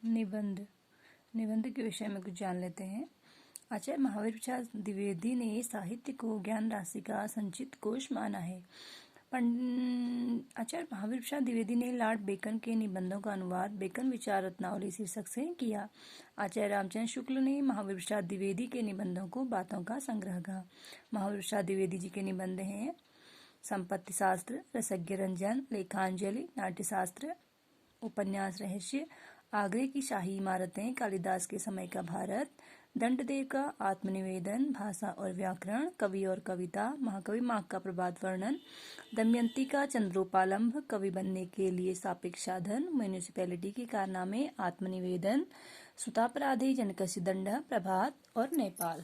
निबंध निबंध के विषय में कुछ जान लेते हैं। आचार्य महावीर प्रसाद द्विवेदी ने साहित्य को ज्ञान राशि का संचित कोश माना है। आचार्य महावीर प्रसाद द्विवेदी ने लॉर्ड बेकन के निबंधों का अनुवाद बेकन विचार रत्नावली शीर्षक से किया। आचार्य रामचंद्र शुक्ल ने महावीर प्रसाद द्विवेदी के निबंधों को बातों का संग्रह कहा। महावीर प्रसाद द्विवेदी जी के निबंध हैं संपत्ति शास्त्र, रसज्ञ रंजन, लेखांजलि, नाट्यशास्त्र, उपन्यास रहस्य, आगरे की शाही इमारतें, कालिदास के समय का भारत, दंडदेव का आत्मनिवेदन, भाषा और व्याकरण, कवि और कविता, महाकवि माघ का प्रभात वर्णन, दमयंती का चंद्रोपालंभ, कवि बनने के लिए सापेक्ष साधन, म्यूनिसिपैलिटी के कारनामे, आत्मनिवेदन, सुतापराधि, जनकस्य दंड, प्रभात और नेपाल।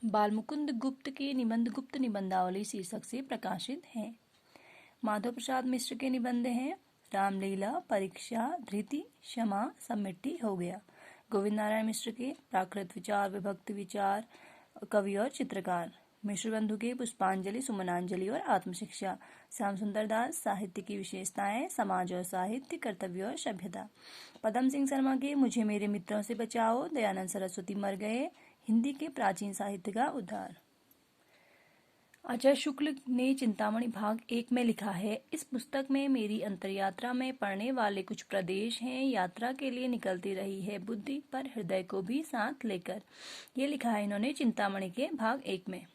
बालमुकुंद गुप्त के निबंध गुप्त निबंधावली शीर्षक से प्रकाशित हैं। माधव प्रसाद मिश्र के निबंध हैं रामलीला, परीक्षा, धृति, क्षमा, सब मिट्टी हो गया। गोविंद नारायण मिश्र के प्राकृत विचार, विभक्त विचार, कवि और चित्रकार। मिश्र बंधु के पुष्पांजलि, सुमनांजलि और आत्मशिक्षा। श्याम सुंदर दास साहित्य की विशेषताएं, समाज और साहित्य, कर्तव्य और सभ्यता। पदम सिंह शर्मा के मुझे मेरे मित्रों से बचाओ, दयानंद सरस्वती मर गए, हिंदी के प्राचीन साहित्य का उद्धार। आचार्य शुक्ल ने चिंतामणि भाग 1 में लिखा है, इस पुस्तक में मेरी अंतरयात्रा में पड़ने वाले कुछ प्रदेश हैं। यात्रा के लिए निकलती रही है बुद्धि पर हृदय को भी साथ लेकर। ये लिखा है इन्होंने चिंतामणि के भाग 1 में।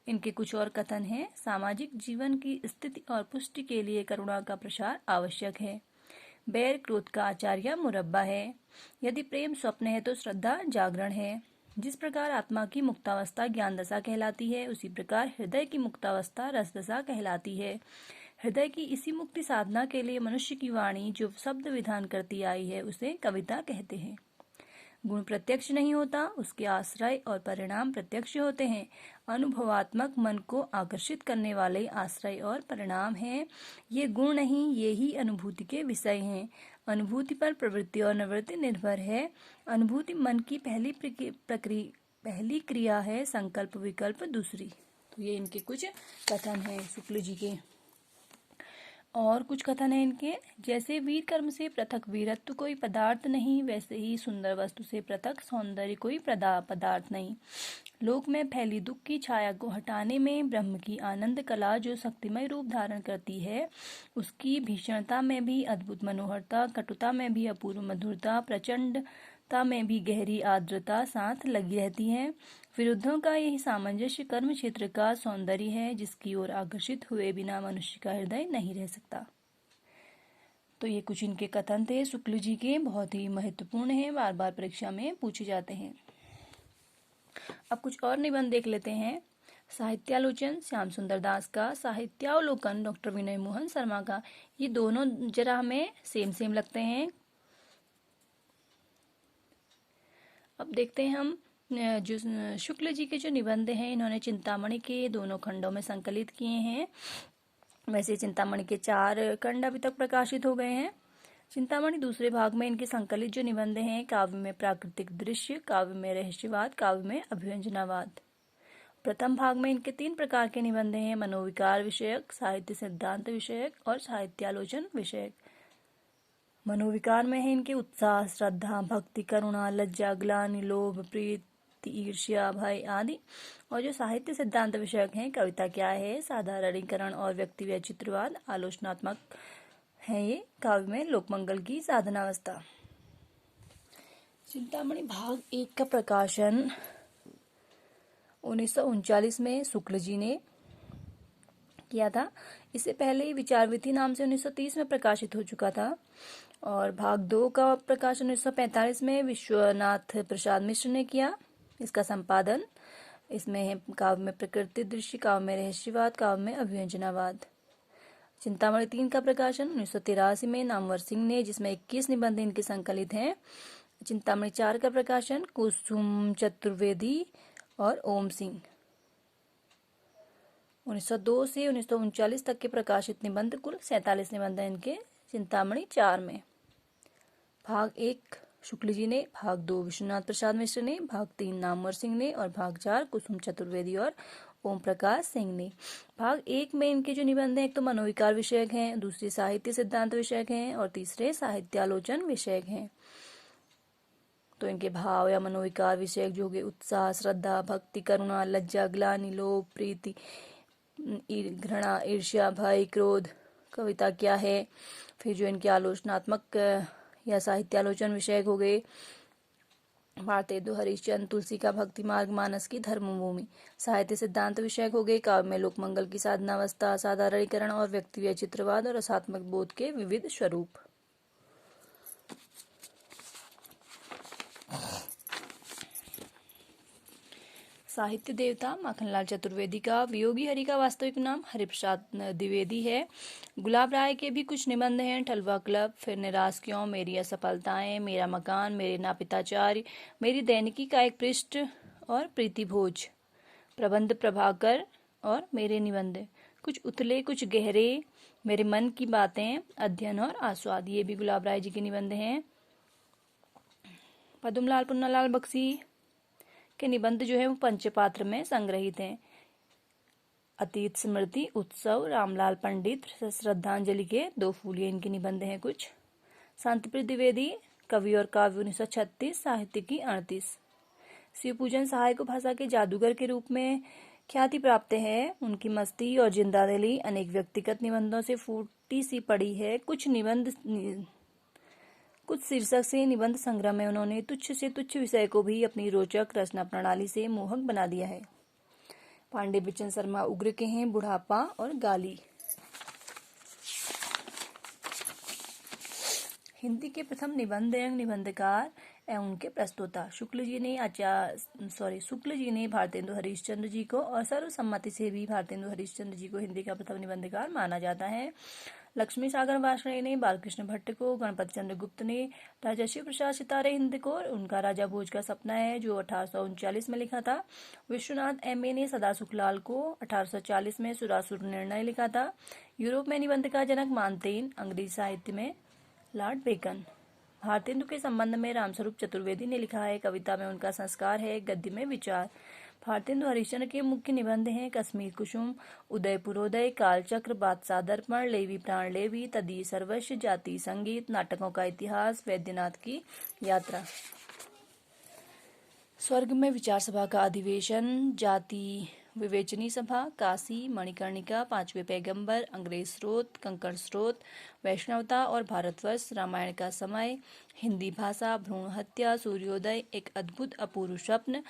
इनके कुछ और कथन हैं। सामाजिक जीवन की स्थिति और पुष्टि के लिए करुणा का प्रसार आवश्यक है। बैर क्रोध का आचार्य मुरब्बा है। यदि प्रेम स्वप्न है तो श्रद्धा जागरण है। जिस प्रकार आत्मा की मुक्तावस्था ज्ञान दशा कहलाती है, उसी प्रकार हृदय की मुक्तावस्था रस दशा कहलाती है। हृदय की इसी मुक्ति साधना के लिए मनुष्य की वाणी जो शब्द विधान करती आई है, उसे कविता कहते हैं। गुण प्रत्यक्ष नहीं होता, उसके आश्रय और परिणाम प्रत्यक्ष होते हैं। अनुभवात्मक मन को आकर्षित करने वाले आश्रय और परिणाम हैं। ये गुण नहीं, ये ही अनुभूति के विषय हैं। अनुभूति पर प्रवृत्ति और निवृत्ति निर्भर है। अनुभूति मन की पहली क्रिया है, संकल्प विकल्प दूसरी। तो ये इनके कुछ कथन हैं शुक्ल जी के। और कुछ कथन है इनके, जैसे वीर कर्म से पृथक वीरत्व कोई पदार्थ नहीं, वैसे ही सुंदर वस्तु से पृथक सौंदर्य कोई पदार्थ नहीं। लोक में फैली दुख की छाया को हटाने में ब्रह्म की आनंद कला जो शक्तिमय रूप धारण करती है, उसकी भीषणता में भी अद्भुत मनोहरता, कटुता में भी अपूर्व मधुरता, प्रचंडता में भी गहरी आर्द्रता साथ लगी रहती है। विरुद्धों का यही सामंजस्य कर्म क्षेत्र का सौंदर्य है, जिसकी ओर आकर्षित हुए बिना मनुष्य का हृदय नहीं रह सकता। तो ये कुछ इनके कथन थे शुक्ल जी के, बहुत ही महत्वपूर्ण है, बार बार परीक्षा में पूछे जाते हैं। अब कुछ और निबंध देख लेते हैं। साहित्यालोचन श्याम सुंदर दास का, साहित्यावलोकन डॉक्टर विनय मोहन शर्मा का। ये दोनों जरा हमें सेम लगते हैं। अब देखते हैं हम जो शुक्ल जी के जो निबंध हैं, इन्होंने चिंतामणि के दोनों खंडों में संकलित किए हैं। वैसे चिंतामणि के 4 खंड अभी तक प्रकाशित हो गए हैं। चिंतामणि दूसरे भाग में इनके संकलित जो निबंध हैं, काव्य में प्राकृतिक दृश्य, काव्य में रहस्यवाद, काव्य में अभिव्यंजनावाद। प्रथम भाग में इनके 3 प्रकार के निबंध हैं, मनोविकार विषयक, साहित्य सिद्धांत विषयक और साहित्यालोचन विषयक। मनोविकार में है इनके उत्साह, श्रद्धा, भक्ति, करुणा, लज्जा, ग्लानि, लोभ, प्रीति, ईर्ष्या, भय आदि। और जो साहित्य सिद्धांत विषयक हैं, कविता क्या है, साधारणीकरण और व्यक्ति वैचित्र्यवाद, आलोचनात्मक है ये। काव्य में लोकमंगल की साधनावस्था। चिंतामणि भाग 1 का प्रकाशन 1939 में शुक्ल जी ने किया था। इससे पहले ही विचारविधि नाम से 1930 में प्रकाशित हो चुका था। और भाग 2 का प्रकाशन 1945 में विश्वनाथ प्रसाद मिश्र ने किया। इसका संपादन इसमें है काव्य में प्रकृति दृश्य, काव्य में रहस्यवाद, काव्य में अभिव्यंजनावाद। चिंतामणि 3 का प्रकाशन 1983 में नामवर सिंह ने, जिसमें 21 निबंध इनके संकलित हैं। चिंतामणि 4 का प्रकाशन कुसुम चतुर्वेदी और ओम सिंह। 1902 से 1939 तक के प्रकाशित निबंध, कुल 47 निबंध हैं इनके चिंतामणि 4 में। भाग 1 शुक्ल जी ने, भाग 2 विश्वनाथ प्रसाद मिश्र ने, भाग 3 नामवर सिंह ने और भाग 4 कुसुम चतुर्वेदी और ओम प्रकाश सिंह ने। भाग 1 में इनके जो निबंध हैं, एक तो मनोविकार विषयक हैं, दूसरे साहित्य सिद्धांत विषयक हैं और तीसरे साहित्यालोचन विषयक हैं। तो इनके भाव या मनोविकार विषयक जो होंगे उत्साह, श्रद्धा, भक्ति, करुणा, लज्जा, ग्लानि, लोभ, प्रीति, घृणा, ईर्ष्या, भय, क्रोध, कविता क्या है। फिर जो इनके आलोचनात्मक या साहित्यालोचन विषयक हो गए भारतेंदु हरिश्चंद्र, तुलसी का भक्ति मार्ग, मानस की धर्मभूमि। साहित्य सिद्धांत विषयक हो गए काव्य में लोकमंगल की साधनावस्था, साधारणीकरण और व्यक्ति चित्रवाद और रसात्मक बोध के विविध स्वरूप। साहित्य देवता माखनलाल चतुर्वेदी का वियोगी हरि का वास्तविक नाम हरिप्रसाद द्विवेदी है। गुलाब राय के भी कुछ निबंध हैं। ठलवा क्लब, फिर निराश क्यों, मेरी असफलताएं, मेरा मकान, मेरे नापिताचार्य, मेरी दैनिकी का एक पृष्ठ और प्रीति भोज, प्रबंध प्रभाकर और मेरे निबंध, कुछ उथले कुछ गहरे, मेरे मन की बातें, अध्ययन और आस्वाद, ये भी गुलाब राय जी के निबंध हैं। पद्मलाल पुन्नालाल बख्शी के निबंध जो है वो पंचपात्र में संग्रहित हैं। अतीत स्मृति, उत्सव, रामलाल पंडित, श्रद्धांजलि के 2 फूल, ये इनके निबंध हैं कुछ। संतप्रिय द्विवेदी, कवि और काव्य 1936, साहित्य की 38। शिवपूजन सहाय को भाषा के जादूगर के रूप में ख्याति प्राप्त है। उनकी मस्ती और जिंदादिली अनेक व्यक्तिगत निबंधों से फूटी सी पड़ी है। कुछ शीर्षक से निबंध संग्रह में उन्होंने तुच्छ से तुच्छ विषय को भी अपनी रोचक रचना प्रणाली से मोहक बना दिया है। पांडे बिचन शर्मा उग्र के हैं बुढ़ापा और गाली। हिंदी के प्रथम निबंध एवं निबंधकार एवं उनके प्रस्तोता शुक्ल जी ने भारतेंदु हरिश्चंद्र जी को और सर्वसम्मति से भी भारतेंदु हरिश्चंद्र जी को हिंदी का प्रथम निबंधकार माना जाता है। लक्ष्मी सागर वार्ष्णेय ने बालकृष्ण भट्ट को, गणपति चंद्र गुप्त ने राजर्षि प्रसाद सितारे हिंद को उनका राजा भोज का सपना है जो 1839 में लिखा था। विश्वनाथ एम.ए. ने सदा सुखलाल को 1840 में सुरासुर निर्णय लिखा था। यूरोप में निबंध का जनक मानतेन, अंग्रेजी साहित्य में लॉर्ड बेकन। भारतेंदु के संबंध में रामस्वरूप चतुर्वेदी ने लिखा है, कविता में उनका संस्कार है, गद्य में विचार। भारतेंदु हरिश्चंद्र के मुख्य निबंध हैं कश्मीर कुसुम, उदयपुरोदय, कालचक्र, बादशाह दर्पण, लेवी प्राण लेवी, तदीय सर्वस्व, जाति संगीत, नाटकों का इतिहास, वैद्यनाथ की यात्रा। स्वर्ग में विचार सभा का अधिवेशन, जाति विवेचनी सभा, काशी, मणिकर्णिका, 5वें पैगंबर, अंग्रेज स्रोत, कंकड़ स्रोत, वैष्णवता और भारतवर्ष, रामायण का समय, हिंदी भाषा, भ्रूण हत्या, सूर्योदय, एक अद्भुत अपूर्व स्वप्न,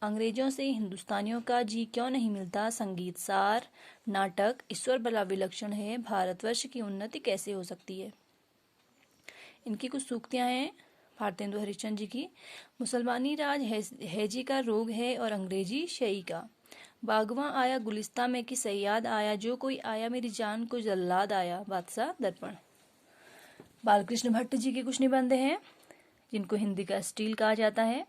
अंग्रेजों से हिंदुस्तानियों का जी क्यों नहीं मिलता, संगीत सार, नाटक, ईश्वर बड़ा विलक्षण है, भारतवर्ष की उन्नति कैसे हो सकती है। इनकी कुछ सूक्तियां हैं भारतेंदु हरिश्चंद्र जी की। मुसलमानी राज हैजी का रोग है और अंग्रेजी शई का। बागवां आया गुलिस्ता में कि सयाद आया, जो कोई आया मेरी जान को जल्लाद आया, बादशाह दर्पण। बालकृष्ण भट्ट जी के कुछ निबंध हैं जिनको हिंदी का स्टील कहा जाता है।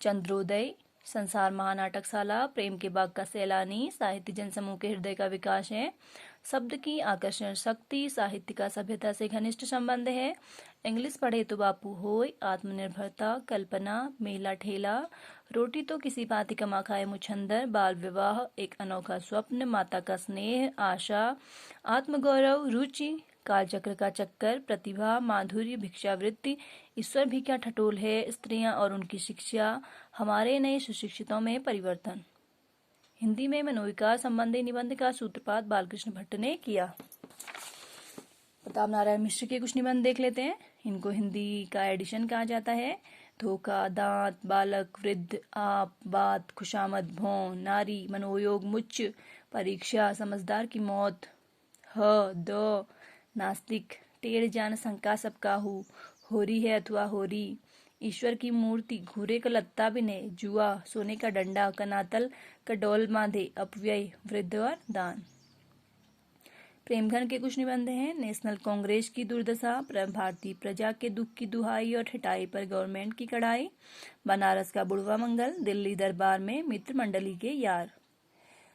चंद्रोदय, संसार महानाटकशाला, प्रेम के बाग का सैलानी, साहित्य जनसमूह के हृदय का विकास है। शब्द की आकर्षण शक्ति, साहित्य का सभ्यता से घनिष्ठ संबंध है। इंग्लिश पढ़े तो बापू होय, आत्मनिर्भरता, कल्पना, मेला ठेला, रोटी तो किसी भांति कमा खाए मुछंदर, बाल विवाह, एक अनोखा स्वप्न, माता का स्नेह, आशा, आत्मगौरव, रुचि, कालचक्र का चक्कर, प्रतिभा, माधुर्य, भिक्षावृत्ति, ईश्वर भी क्या ठटोल है, स्त्रियां और उनकी शिक्षा, हमारे नए सुशिक्षितों में परिवर्तन। हिंदी में मनोविकार संबंधी निबंध का सूत्रपात बालकृष्ण भट्ट ने किया। प्रताप नारायण मिश्र के कुछ निबंध देख लेते हैं। इनको हिंदी का एडिशन कहा जाता है। धोखा, दांत, बालक, वृद्ध, आप, बात, खुशामद, भौं, नारी, मनोयोग, मुच्च, परीक्षा, समझदार की मौत, द, नास्तिक, टेढ़ जान, शंका सब काहू, होरी है अथवा होरी, ईश्वर की मूर्ति, घूरे का लत्ता बिने, जुआ, सोने का डंडा, कनातल का डोल माधे, अपव्यय, वृद्ध और दान। प्रेमघन के कुछ निबंध हैं। नेशनल कांग्रेस की दुर्दशा, भारतीय प्रजा के दुख की दुहाई और ठिठाई पर गवर्नमेंट की कड़ाई, बनारस का बुढ़वा मंगल, दिल्ली दरबार में मित्र मंडली के यार।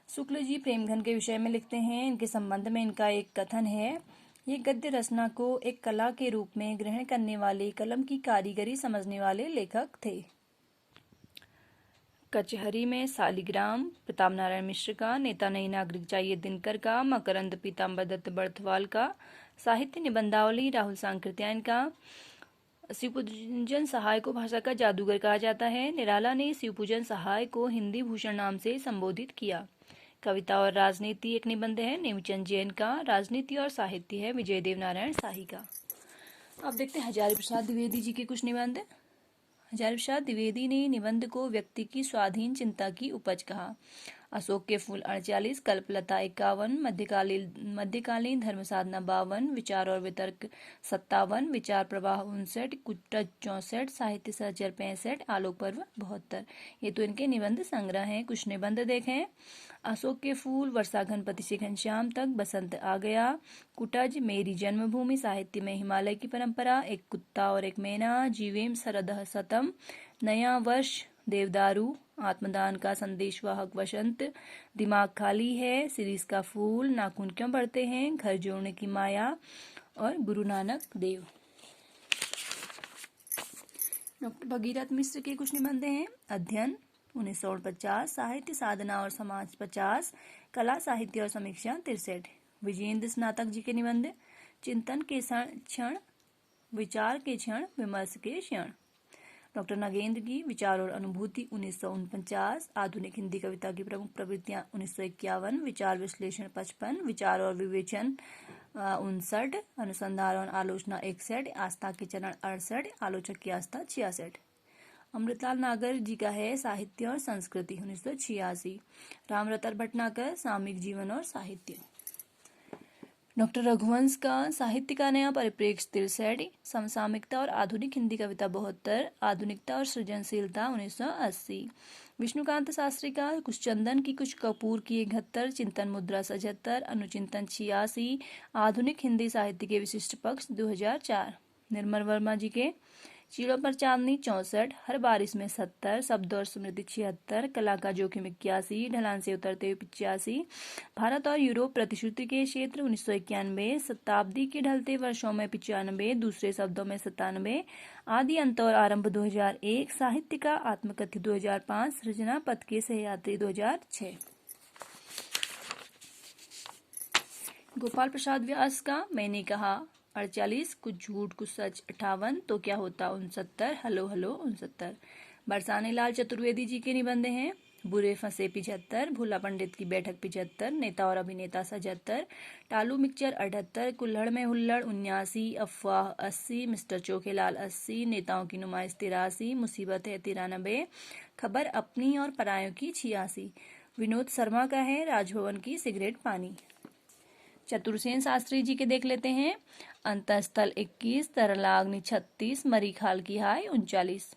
शुक्ल जी प्रेमघन के विषय में लिखते हैं। इनके संबंध में इनका एक कथन है, ये गद्य रचना को एक कला के रूप में ग्रहण करने वाले, कलम की कारीगरी समझने वाले लेखक थे। कचहरी में शालिग्राम प्रताप नारायण मिश्र का, नेता नई नागरिक चाहिए दिनकर का, मकरंद पीताम्बर दत्त बर्थवाल का, साहित्य निबंधावली राहुल सांकृत्यायन का। शिवपूजन सहाय को भाषा का जादूगर कहा जाता है। निराला ने शिवपूजन सहाय को हिंदी भूषण नाम से संबोधित किया। कविता और राजनीति एक निबंध है नेमीचंद जैन का। राजनीति और साहित्य है विजय देव नारायण शाही का। अब देखते हैं हजारी प्रसाद द्विवेदी जी के कुछ निबंध। हजारी प्रसाद द्विवेदी ने निबंध को व्यक्ति की स्वाधीन चिंता की उपज कहा। अशोक के फूल 48, कल्पलता 51, मध्यकालीन धर्म साधना 52, विचार और वितर्क 57, विचार प्रवाह 59, कुटज 64, साहित्य सहचर 65, आलोक पर्व 72। ये तो इनके निबंध संग्रह हैं। कुछ निबंध देखें। अशोक के फूल, वर्षा घनपति से घनश्याम तक, बसंत आ गया, कुटज, मेरी जन्मभूमि, साहित्य में हिमालय की परंपरा, एक कुत्ता और एक मैना, जीवेम शरदः शतम, नया वर्ष, देवदारू, आत्मदान का संदेशवाहक वसंत, दिमाग खाली है, शिरीष का फूल, नाखून क्यों बढ़ते हैं, घर जोड़ने की माया और गुरु नानक देव। डॉक्टर भगीरथ मिश्र के कुछ निबंध हैं। अध्ययन 1949, साहित्य साधना और समाज 50, कला साहित्य और समीक्षा 63। विजेंद्र स्नातक जी के निबंध। चिंतन के क्षण, विचार के क्षण, विमर्श के क्षण। डॉक्टर नागेंद्र की विचार और अनुभूति 1949, आधुनिक हिंदी कविता की प्रमुख प्रवृत्तियां 1951, विचार विश्लेषण 55, विचार और विवेचन 59, अनुसंधान और आलोचना 61, आस्था के चरण 68, आलोचक की आस्था 66। अमृतलाल नागर जी का है साहित्य और संस्कृति 1986। रामरतन भटनागर सामयिक जीवन और साहित्य। डॉक्टर रघुवंश का साहित्य का नया परिप्रेक्ष्य 63, समसामयिकता और आधुनिक हिंदी कविता 72, आधुनिकता और सृजनशीलता 1980। विष्णुकांत शास्त्री का कुछ चंदन की कुछ कपूर की 71, चिंतन मुद्रा 77, अनुचिंतन 86, आधुनिक हिंदी साहित्य के विशिष्ट पक्ष 2004। निर्मल वर्मा जी के चीड़ों पर चांदनी 64, हर बारिश में 70, शब्द और स्मृति 76, कला का जोखिम 81, ढलान से उतरते हुए 85, भारत और यूरोप प्रतिश्रुति के क्षेत्र 1991, शताब्दी के ढलते वर्षों में 95, दूसरे शब्दों में 97, आदि अंत और आरंभ 2001, साहित्य का आत्मकथ्य 2005, सृजना पथ के सहयात्री 2006। गोपाल प्रसाद व्यास का मैंने कहा 48, कुछ झूठ कुछ सच 58, तो क्या होता 69, हलो हलो 69। बरसाने लाल चतुर्वेदी जी के निबंध हैं। बुरे फंसे 75, भोला पंडित की बैठक 75, नेता और अभिनेता 77, टालू मिक्सचर 78, कुल्हड़ में हुल्लड़ 79, अफवाह 80, मिस्टर चोखेलाल 80, नेताओं की नुमाइश 83, मुसीबत है 93, खबर अपनी और परायों की 86। विनोद शर्मा का है राजभवन की सिगरेट पानी। चतुर्सेन शास्त्री जी के देख लेते हैं। अंतस्थल 21, तरलाग्नि 36, मरीखाल की हाय 39।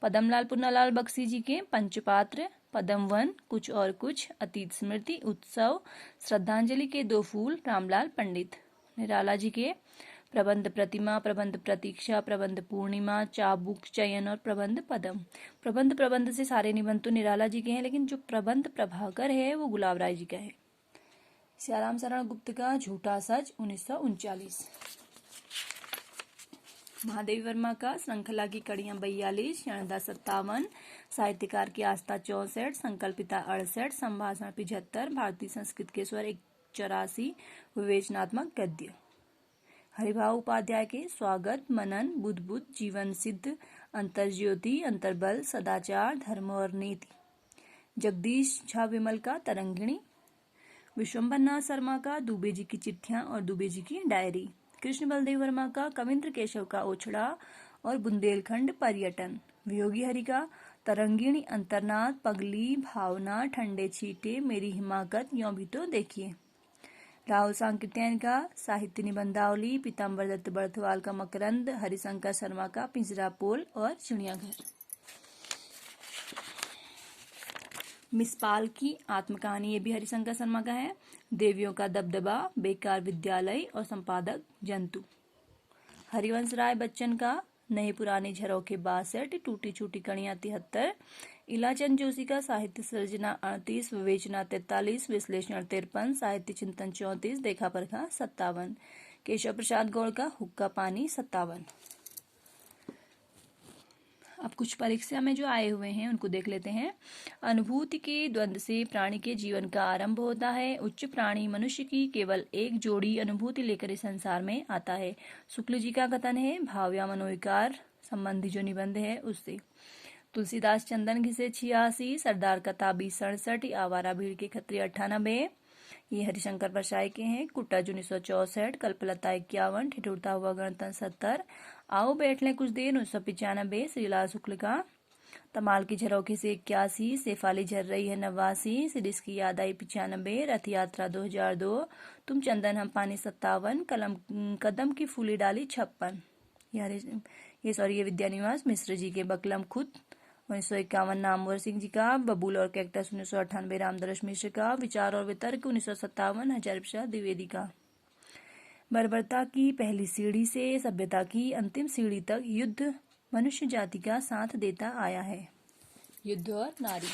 पदमलाल पुन्नालाल बख्शी जी के पंचपात्र, पदम वन, कुछ और कुछ, अतीत स्मृति, उत्सव, श्रद्धांजलि के दो फूल, रामलाल पंडित। निराला जी के प्रबंध प्रतिमा, प्रबंध प्रतीक्षा, प्रबंध पूर्णिमा, चाबुक चयन और प्रबंध पदम। प्रबंध से सारे निबंध तो निराला जी के हैं, लेकिन जो प्रबंध प्रभाकर है वो गुलाब राय जी का है। सियाराम शरण गुप्त का झूठा सच 1939। महादेवी वर्मा का श्रृंखला की कड़ियां 42, क्षणदा 57, साहित्यकार की आस्था 64, संकल्पिता 68, संभाषण 75, भारतीय संस्कृत के स्वर 84, विवेचनात्मक गद्य। हरिभाव उपाध्याय के स्वागत, मनन, बुद्ध जीवन सिद्ध, अंतर्ज्योति, अंतर्बल, सदाचार, धर्म और नीति। जगदीश झा विमल का तरंगिणी। विश्वम्भरनाथ शर्मा का दुबे जी की चिट्ठियां और दुबे जी की डायरी। कृष्ण बलदेव वर्मा का कविंद्र केशव का ओछड़ा और बुंदेलखंड पर्यटन। वियोगी हरि का तरंगिणी, अंतरनाथ, पगली, भावना, ठंडे छींटे, मेरी हिमाकत, यों भी तो देखिए। राहुल सांकृत्यायन का साहित्य निबंधावली, पीताम्बर दत्त बर्थवाल का मकरंद, हरिशंकर शर्मा का पिंजरा पोल और चिड़ियाघर। मिस पाल की आत्मकहानी, ये भी हरिशंकर शर्मा का है। देवियों का दबदबा, बेकार विद्यालय और संपादक जंतु। हरिवंश राय बच्चन का नए पुराने झरोखे 62, टूटी छूटी कड़ियां 73। इलाचंद जोशी का साहित्य सर्जना 38, विवेचना 43, विश्लेषण 53, साहित्य चिंतन 34, देखा परखा 57। केशव प्रसाद गौड़ का हुक्का पानी 57। अब कुछ परीक्षा में जो आए हुए हैं उनको देख लेते हैं। अनुभूति के द्वंद्व से प्राणी के जीवन का आरंभ होता है। उच्च प्राणी मनुष्य की केवल एक जोड़ी अनुभूति लेकर इस संसार में आता है। शुक्ल जी का कथन है भाव या मनोविकार संबंधी जो निबंध है उससे। तुलसीदास चंदन घिसे 86, सरदार कताबी 67, आवारा भीड़ के खत्रिय 98, ये हरिशंकर परसाई के हैं। कुट्टाज 1964, कल्पलता 51, ठिठुरता हुआ गणतंत्र 70, आओ बैठ लें कुछ देर 1995, श्रीलाल शुक्ल का तमाल की झरोखे से 81, शेफाली झर रही है 89, सिरिस की याद आई 95, रथ यात्रा 2002, तुम चंदन हम पानी 57, कदम की फूली डाली 56, ये विद्यानिवास मिश्र जी के बकलम खुद 1951, नामवर सिंह जी का बबूल और कैक्टस 1998, रामदरस मिश्र का विचार और वितर्क 1957, हजारी प्रसाद द्विवेदी का बर्बरता की पहली सीढ़ी से सभ्यता की अंतिम सीढ़ी तक युद्ध मनुष्य जाति का साथ देता आया है। युद्ध और नारी।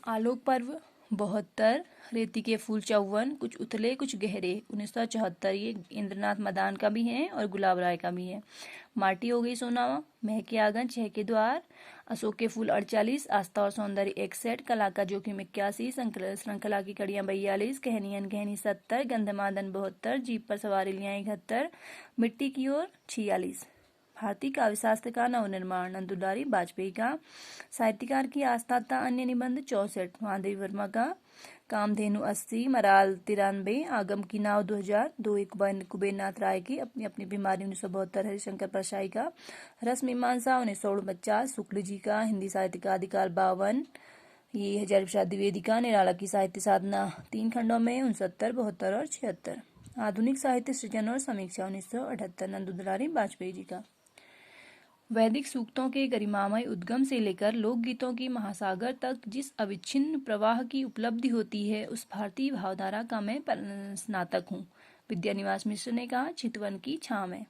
आलोक पर्व 72, रेती के फूल 54, कुछ उथले कुछ गहरे 1974, ये इंद्रनाथ मदान का भी है और गुलाब राय का भी है। माटी हो गई सोना, महके आंगन 6 के द्वार, अशोक के फूल 48, आस्था और सौंदर्य 61, कला का जोखिम 81, श्रृंखला की कड़ियां 42, कहनी अनकहनी 70, गंधमादन 72, जीप पर सवारी लिया 71, मिट्टी की ओर 46, भारतीय काव्य शास्त्र का नवनिर्माण नंदुलारी वाजपेयी का, साहित्यकार की आस्था तथा अन्य निबंध 64, महादेवी वर्मा का, कामधेनु 80, मराल 93, आगम की नाव 2002, कुबेरनाथ राय की अपनी अपनी बीमारी 1972, हरिशंकर परसाई का, रस मीमांसा 1949, शुक्ल जी का, हिंदी साहित्य का आदिकाल 52, ये हजारी प्रसाद द्विवेदी का, निराला की साहित्य साधना 3 खंडों में 69, 72 और 76, आधुनिक साहित्य सृजन और समीक्षा 1978, नंदुलारी वाजपेयी जी का। वैदिक सूक्तों के गरिमामय उद्गम से लेकर लोकगीतों की महासागर तक जिस अविच्छिन्न प्रवाह की उपलब्धि होती है उस भारतीय भावधारा का मैं स्नातक हूँ। विद्यानिवास मिश्र ने कहा चितवन की छां में।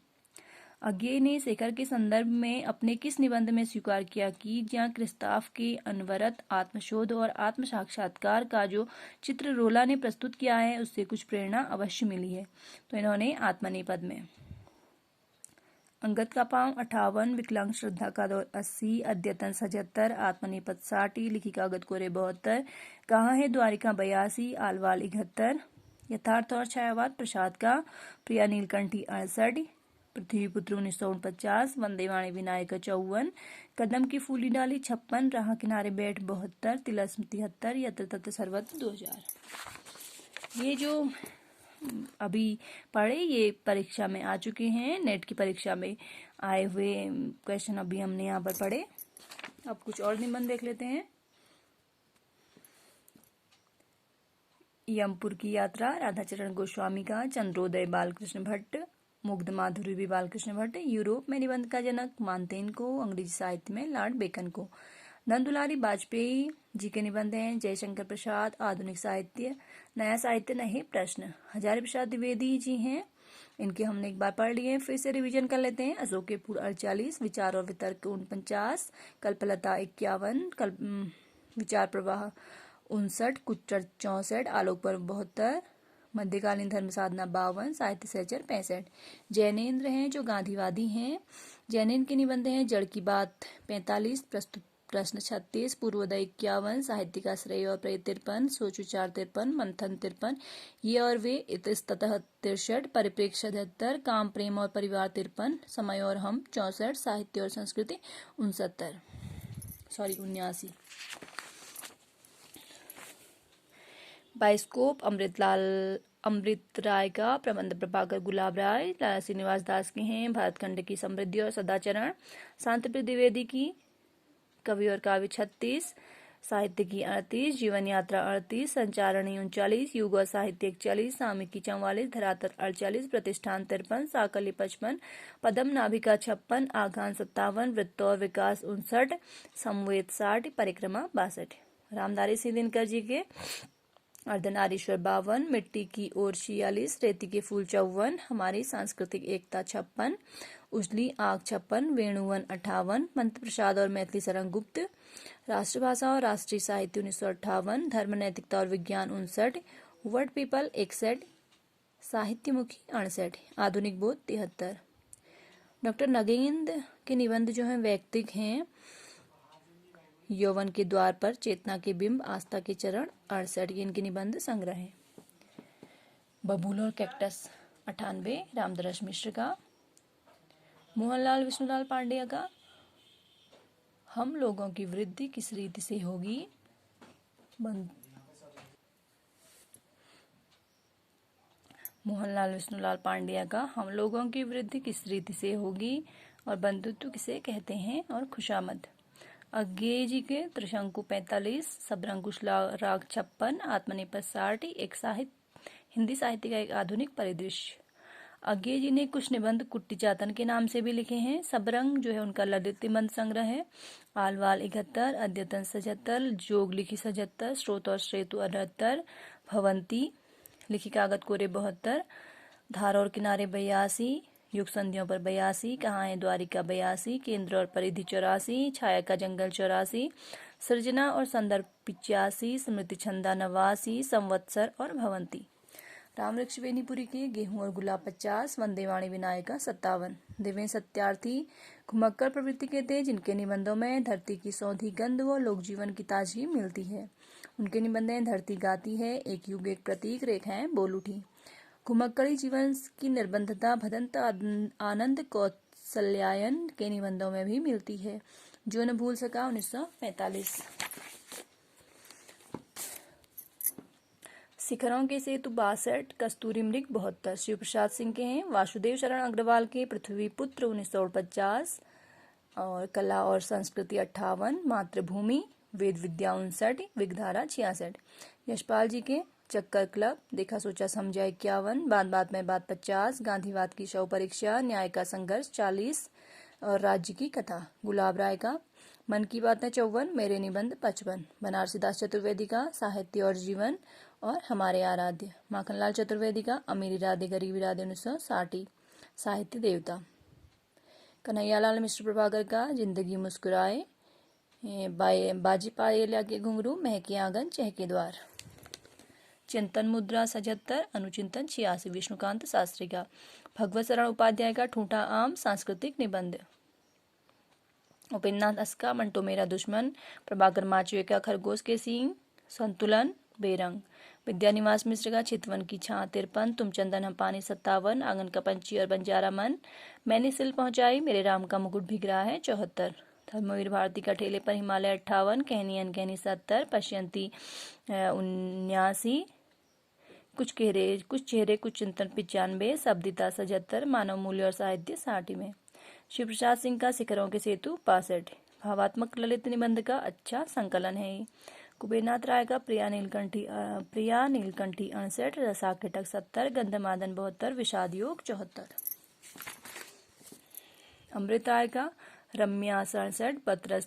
अज्ञेय ने शेखर के संदर्भ में अपने किस निबंध में स्वीकार किया कि जहाँ क्रिस्ताफ के अनवरत आत्मशोध और आत्म साक्षात्कार का जो चित्र रोला ने प्रस्तुत किया है उससे कुछ प्रेरणा अवश्य मिली है। तो इन्होंने आत्मनिपद में अंगद का पांव 58, विकलांग श्रद्धा का दौर 80, अद्यतन 77, आत्मनिपद 60, लिखी कागत कोरे 72, कहाँ है द्वारिका 82, आलवाल 71, यथार्थ और छायावाद प्रसाद का, प्रिया नीलकंठी 68, पृथ्वीपुत्र 1949, वंदेवाणी विनायक 54, कदम की फूली डाली 56, राह किनारे बैठ 72, तिलस्म 73, यत्र तत्र सर्वत्र 2000। ये जो अभी पढ़े ये परीक्षा में आ चुके हैं, नेट की परीक्षा में आए हुए क्वेश्चन अभी हमने यहाँ पर पढ़े। अब कुछ और निबंध देख लेते हैं। यमपुर की यात्रा राधाचरण गोस्वामी का, चंद्रोदय बालकृष्ण भट्ट, मुग्ध माधुरी भी बालकृष्ण भट्ट, यूरोप में निबंध का जनक मानतेन को, अंग्रेजी साहित्य में लॉर्ड बेकन को। नंदुलारी वाजपेयी जी के निबंध हैं, जयशंकर प्रसाद, आधुनिक साहित्य, नया साहित्य नए प्रश्न। हजारी प्रसाद द्विवेदी जी हैं, इनके हमने एक बार पढ़ लिए, फिर से रिवीजन कर लेते हैं। अशोक के फूल 48, विचार और वितर्क 49, कल्पलता 51, विचार प्रवाह 59, कुच्चर 64, आलोक पर्व 72, मध्यकालीन धर्म साधना 52, साहित्य सहचर 65। जैनेन्द्र हैं जो गांधीवादी हैं, जैनेन्द्र के निबंध हैं, जड़ की बात 45, प्रस्तुत प्रश्न 36, पूर्वोदय 51, साहित्य का श्रेय और प्रेय 53, सोच विचार 53, मंथन 53, ये और वे इतस्ततः 63, परिप्रेक्ष्य 73, काम प्रेम और परिवार 53, समय और हम 64, साहित्य और संस्कृति 79। बाइस्कोप अमृत राय का, प्रबंध प्रभाकर गुलाब राय, लाला श्रीनिवास दास के हैं, भारतखंड की समृद्धि और सदाचरण, शांतिप्रिय द्विवेदी की, कवि और काव्य 36, साहित्य की 38, जीवन यात्रा 38, संचारणी 39, युग और साहित्य 41, सामयिक की 44, धरातल 48, प्रतिष्ठान 53, साकल्य 55, पदम नाभिका 56, आघान 57, वृत्त और विकास 59, समवेत 60, परिक्रमा 62। रामधारी सिंह दिनकर जी के अर्धनारीश्वर 52, मिट्टी की ओर 46, रेती के फूल 54, हमारी सांस्कृतिक एकता 56, उजली आग 56, वेणुवन 58, मंत्र प्रसाद और मैथिली सरंग गुप्त, राष्ट्रभाषा और राष्ट्रीय साहित्य 1958, धर्म नैतिकता और विज्ञान 59, वर्ड पीपल 61, साहित्यमुखी 68, आधुनिक बोध 73। डॉक्टर नगेंद्र के निबंध जो हैं वैयक्तिक हैं। यौवन के द्वार पर, चेतना के बिंब, आस्था के चरण, 68 ये इनके निबंध संग्रह है। बबूल और कैक्टस 98 रामदरस मिश्र का। मोहनलाल विष्णुलाल पांडेय का हम लोगों की वृद्धि किस रीति से होगी, मोहनलाल विष्णुलाल पांडेय का हम लोगों की वृद्धि किस रीति से होगी और बंधुत्व किसे कहते हैं, और खुशामद। अज्ञेय जी के त्रिशंकु 45, सबरंकुश राग 56, आत्मनेपथ 60 एक हिंदी साहित्य का एक आधुनिक परिदृश्य। अज्ञेय जी ने कुछ निबंध कुट्टी चातन के नाम से भी लिखे हैं। सबरंग जो है उनका ललित निबंध संग्रह है। आलवाल 71, अद्यतन 77, जोग लिखी 77, स्रोत और श्रेतु 78, भवंती लिखी कागत कोरे 72, धार और किनारे 82, युग संधियों पर 82, कहाँ है द्वारिका 82, केंद्र और परिधि 84, छाया का जंगल 84, सृजना और संदर्भ 85, स्मृति छंदा 89, संवत्सर और भवंती। रामवृक्ष बेनीपुरी के गेहूं और गुलाब 50, वंदेवाणी विनायका 57, दिव्य सत्यार्थी घुमक्कर प्रवृत्ति के तेज, इनके निबंधों में धरती की सौंधी गंध व लोक जीवन की ताजगी मिलती है। उनके निबंध हैं धरती गाती है, एक युग एक प्रतीक, रेखाएं बोल उठी। घुमक्कड़ी जीवन की निर्बंधता, भदंत आनंद कौशल्यायन के निबंधों में भी मिलती है। जो न भूल सका 1945। शिखरों के सेतु 62, कस्तूरी मृग 72 शिव प्रसाद सिंह के हैं। वासुदेव शरण अग्रवाल के पृथ्वी पुत्र 1950, और कला और संस्कृति 58, मातृभूमि वेद विद्या 59, विगधारा 66। यशपाल जी के चक्कर क्लब, देखा सोचा समझा 51, बात बात में बात 50, गांधीवाद की शव परीक्षा, न्याय का संघर्ष 40, और राज्य की कथा। गुलाब राय का मन की बातें 54, मेरे निबंध 55, बनारसी दास चतुर्वेदी का साहित्य और जीवन और हमारे आराध्य। माखनलाल चतुर्वेदी का अमीर इरादे गरीब इरादे 1960, साहित्य देवता। कन्हैयालाल मिश्र प्रभाकर का जिंदगी मुस्कुराए, बाजी पायलिया के घुंघरू, महके आंगन चहके द्वार। चिंतन मुद्रा 77, अनुचिंतन 86, विष्णुकांत शास्त्री का। भगवत शरण उपाध्याय का ठूठा आम, सांस्कृतिक निबंध। उपेन्द्रनाथ अस का मंटो मेरा दुश्मन, प्रभाकर माचवे का खरगोश के सींग, संतुलन बेरंग। विद्यानिवास मिश्र का चितवन की छां 53, तुम चंदन हम पानी 57, आंगन का पंछी और बंजारा मन, मैंने सिल पहुंचाई, मेरे राम का मुकुट भीग रहा है 74। धर्मवीर भारती का ठेले पर हिमालय 58, कहनी अनकहनी 70, पश्यंती 79, कुछ चेहरे कुछ चिंतन 95, शब्दिता 77, मानव मूल्य और साहित्य 60 में। शिव प्रसाद सिंह का शिखरों के सेतु 62, भावात्मक ललित निबंध का अच्छा संकलन है। कुबेरनाथ राय का प्रिया नीलकंठी 68, रसाकेटक 70, गंधमादन 72, विषाद योग 74। अमृत राय का रम्या 67, पत्रस